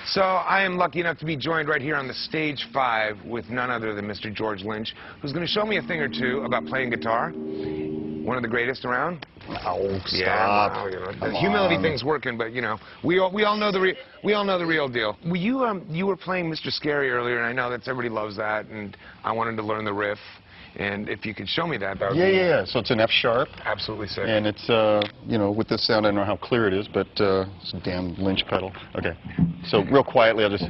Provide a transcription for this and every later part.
So I am lucky enough to be joined right here on the stage 5 with none other than Mr. George Lynch, who's going to show me a thing or two about playing guitar. One of the greatest around. Oh, stop! Yeah, you know, the humility thing's working, but you know, we all know the real deal. Well, you were playing Mr. Scary earlier, and I know that everybody loves that, and I wanted to learn the riff. And if you could show me that, that would be... Yeah. So it's an F sharp. Absolutely sick. And it's, you know, with this sound, I don't know how clear it is, but it's a damn Lynch pedal. Okay. So real quietly, I'll just...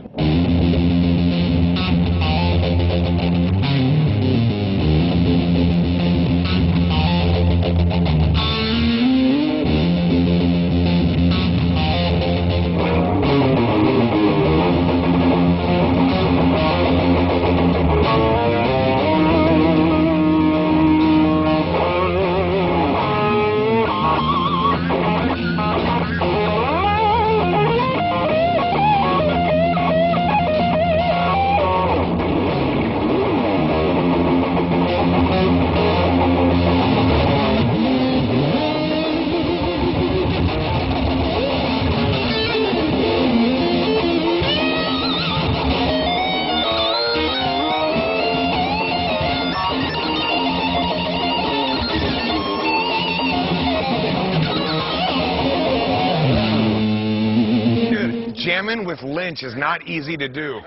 Jamming with Lynch is not easy to do.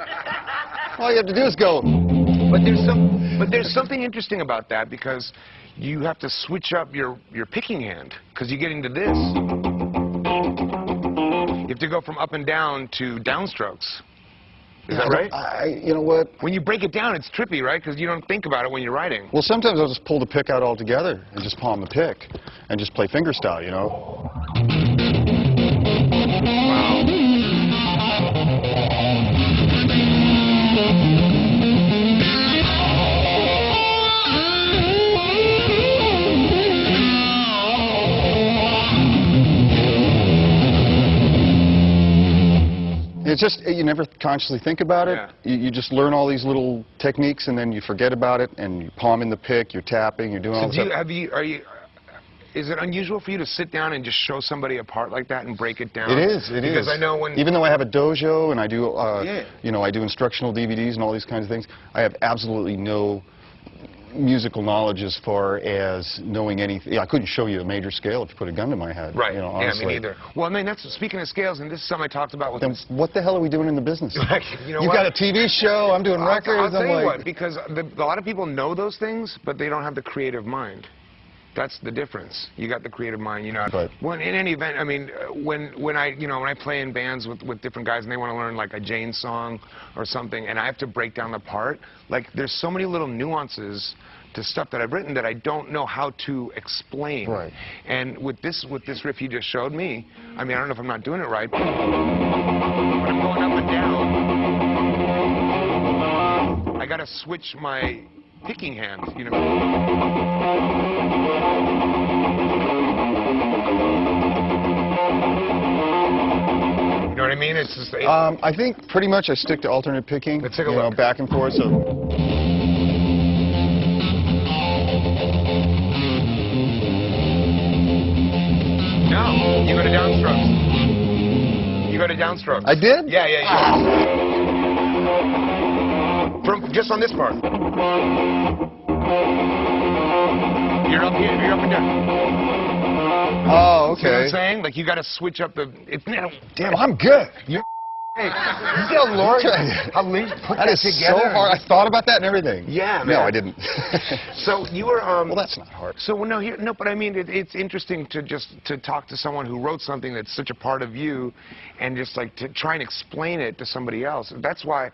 All you have to do is go. But there's something interesting about that, because you have to switch up your picking hand, because you get into this. You have to go from up and down to downstrokes. Is that right? You know what? When you break it down, it's trippy, right? Because you don't think about it when you're writing. Well, sometimes I'll just pull the pick out altogether and just palm the pick and just play fingerstyle, you know? Wow. It's just, you never consciously think about it. Yeah. You just learn all these little techniques, and then you forget about it, and you're palming the pick, you're tapping, you're doing all this stuff. Is it unusual for you to sit down and just show somebody a part like that and break it down? It is. Because I know when... Even though I have a dojo and I do, you know, I do instructional DVDs and all these kinds of things, I have absolutely no musical knowledge as far as knowing anything. Yeah, I couldn't show you a major scale if you put a gun to my head. Right. You know, honestly. Yeah, me neither. Well, I mean, that's speaking of scales, and this is something I talked about with. Then what the hell are we doing in the business? Like, you know, you've got a TV show. I'm doing records. I'll tell you what, because a lot of people know those things, but they don't have the creative mind. That's the difference. You got the creative mind, you know. Right. When in any event, I mean, when I play in bands with different guys and they want to learn like a Jain song or something, and I have to break down the part, like there's so many little nuances to stuff that I've written that I don't know how to explain. Right. And with this riff you just showed me, I mean, I don't know if I'm not doing it right, but when I'm going up and down, I got to switch my picking hand, you know. You know what I mean? It's just, I think pretty much I stick to alternate picking. Let's take a look. look. Know, back and forth. So. No, you go to downstrokes. You go to downstrokes. I did? Yeah. From just on this part. You're up here. You're up and down. Oh, okay. See what I'm saying? Like you got to switch up the. Damn, I'm good. You're. Hey, you see how Lord, how Lynch put that together? So hard. I thought about that and everything. Yeah, man. No, I didn't. So you were. Well, that's not hard. So no, but I mean, it's interesting to talk to someone who wrote something that's such a part of you, and just like to try and explain it to somebody else. That's why,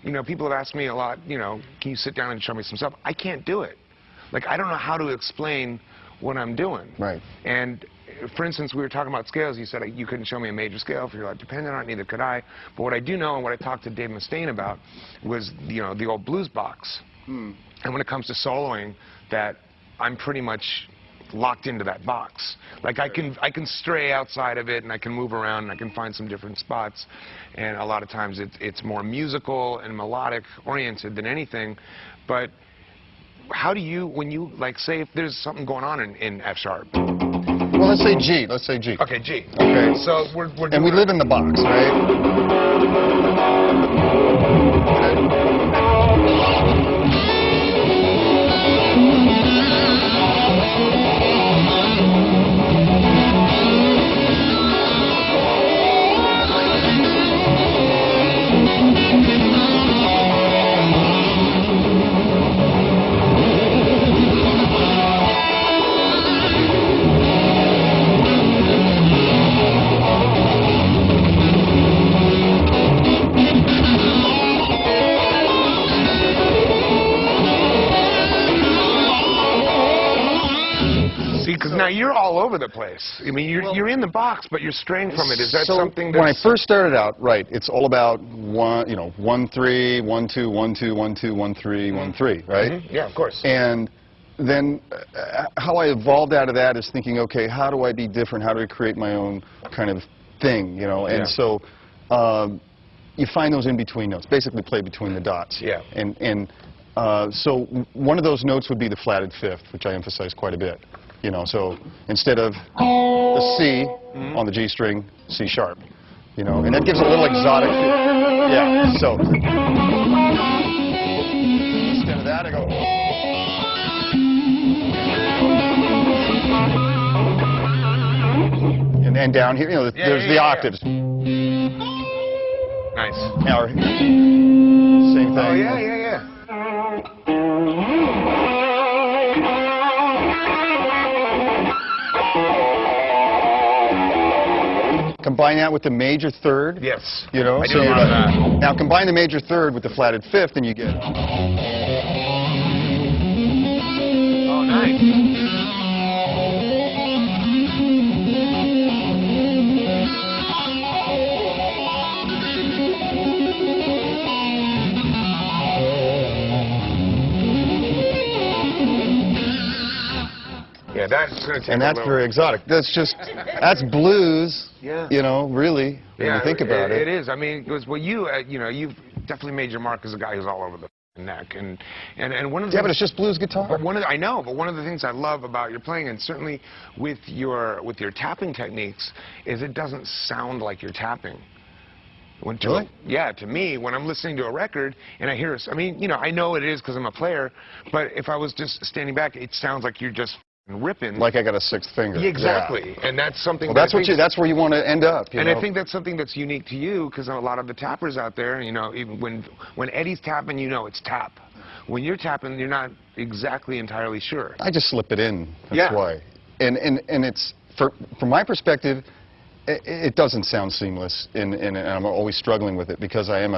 you know, people have asked me a lot. You know, can you sit down and show me some stuff? I can't do it. Like I don't know how to explain what I'm doing. Right. And for instance, we were talking about scales. You said you couldn't show me a major scale if you're like dependent on it. Neither could I. But what I do know and what I talked to Dave Mustaine about was, you know, the old blues box. And when it comes to soloing, that I'm pretty much locked into that box. Like I can stray outside of it and I can move around and I can find some different spots. And a lot of times it's more musical and melodic oriented than anything. But how do you, when you, like, say if there's something going on in F sharp? Well, let's say G. Let's say G. Okay, G. Okay. So we're and we live in the box, right? Because now you're all over the place. I mean, you're in the box, but you're straying from it. Is that something? When I first started out, right, it's all about 1-3, 1-2, 1-2, 1-2, 1-3, 1-3, right? Mm-hmm. Yeah, of course. And then how I evolved out of that is thinking, okay, how do I be different? How do I create my own kind of thing, you know? And so you find those in-between notes, basically play between the dots. Yeah. So one of those notes would be the flatted fifth, which I emphasize quite a bit. You know, so instead of the C on the G string, C sharp. You know, and that gives a little exotic feel. Yeah, so instead of that, I go. And then down here, you know, there's the octaves. Nice. Now, same thing. Oh, yeah. Combine that with the major third. Yes. You know, I do a lot of that. Now combine the major third with the flatted fifth, and you get. Oh, nice. Yeah, that's going to take and that's very exotic. That's blues. Yeah. You know, really, when you think about it. It is. I mean, because you've definitely made your mark as a guy who's all over the neck, and one of the yeah, but it's just blues guitar. But I know, but one of the things I love about your playing, and certainly with your tapping techniques, is it doesn't sound like you're tapping. Really? Yeah, to me, when I'm listening to a record and I hear, I mean, you know, I know it is because I'm a player, but if I was just standing back, it sounds like you're just ripping. Like I got a sixth finger. Exactly, yeah. And that's something. Well, that's where you want to end up. And I think that's something that's unique to you, because a lot of the tappers out there, you know, even when Eddie's tapping, you know it's tap. When you're tapping, you're not exactly entirely sure. I just slip it in. That's why. And it's from my perspective, it doesn't sound seamless, and I'm always struggling with it because I am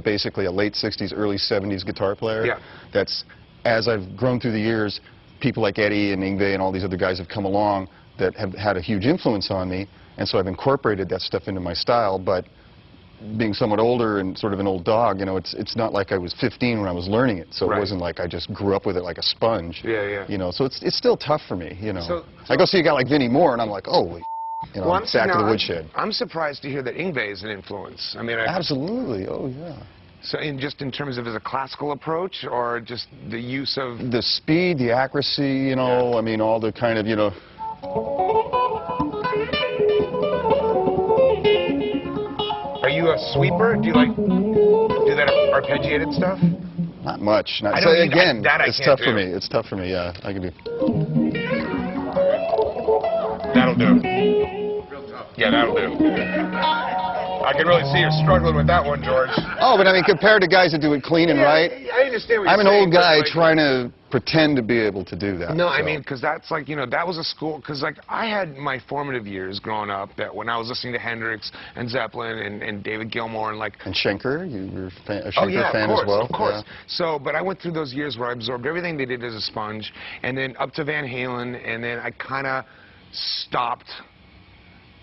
basically a late '60s, early '70s guitar player. Yeah. That's, as I've grown through the years, people like Eddie and Yngwie and all these other guys have come along that have had a huge influence on me, and so I've incorporated that stuff into my style. But being somewhat older and sort of an old dog, you know, it's not like I was 15 when I was learning it, so it wasn't like I just grew up with it like a sponge. Yeah. You know, so it's still tough for me. You know, So I go see a guy like Vinnie Moore, and I'm like, oh. You know, back to the woodshed. I'm surprised to hear that Yngwie is an influence. I mean, absolutely. Oh yeah. So, just in terms of as a classical approach, or just the use of the speed, the accuracy, you know. I mean, all the kind of, you know. Are you a sweeper? Do you like do that arpeggiated stuff? Not much. I so don't again, it's tough for me. It's tough for me. Yeah, I can do. That'll do. Real tough. Yeah, that'll do. I can really see you're struggling with that one, George. Oh, but I mean, compared to guys that do it clean and right, I understand what I'm you're an saying, old guy like, trying to pretend to be able to do that. No, I mean, because that's like, you know, that was a school, because like I had my formative years growing up that when I was listening to Hendrix and Zeppelin and David Gilmour and like. And Schenker, you were a Schenker fan as well? Of course. So, but I went through those years where I absorbed everything they did as a sponge, and then up to Van Halen, and then I kind of stopped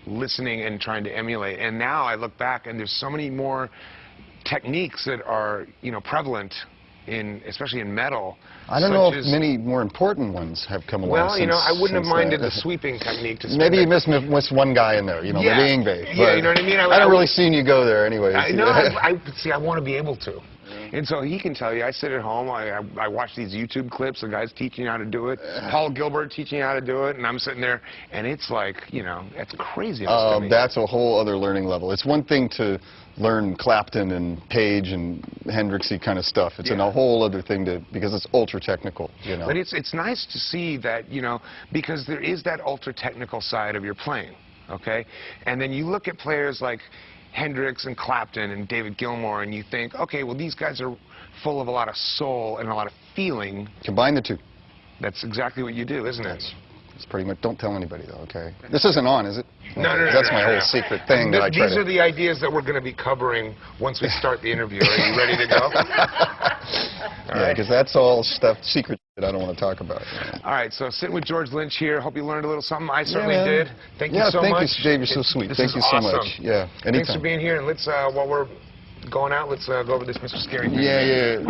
listening and trying to emulate. And now I look back and there's so many more techniques that are, you know, prevalent in, especially in metal. I don't know if many more important ones have come along. Well, you know, I wouldn't have minded the sweeping technique. Maybe you missed one guy in there, you know, maybe Yngwie. Yeah, you know what I mean? I don't really seen you go there anyway. No, see, I want to be able to. And so he can tell you, I sit at home, I watch these YouTube clips of guys teaching you how to do it, Paul Gilbert teaching you how to do it, and I'm sitting there, and it's like, you know, it's crazy. That's a whole other learning level. It's one thing to learn Clapton and Page and Hendrixy kind of stuff. It's a whole other thing because it's ultra technical, you know. But it's nice to see that, you know, because there is that ultra technical side of your playing, okay? And then you look at players like Hendrix and Clapton and David Gilmour, and you think, okay, well, these guys are full of a lot of soul and a lot of feeling. Combine the two. That's exactly what you do, isn't it? It's pretty much, don't tell anybody though, okay? This isn't on, is it? No, no, no. That's my whole secret thing that I try to... These are the ideas that we're going to be covering once we start the interview. Are you ready to go? Yeah, because that's all stuff, secret that I don't want to talk about. All right, so sitting with George Lynch here. Hope you learned a little something. I certainly did. Thank you so much. Yeah, thank you, Dave. You're so sweet. Thank you so much. Yeah, anytime. Thanks for being here. And let's, while we're going out, let's go over this Mr. Scary thing. Yeah, yeah.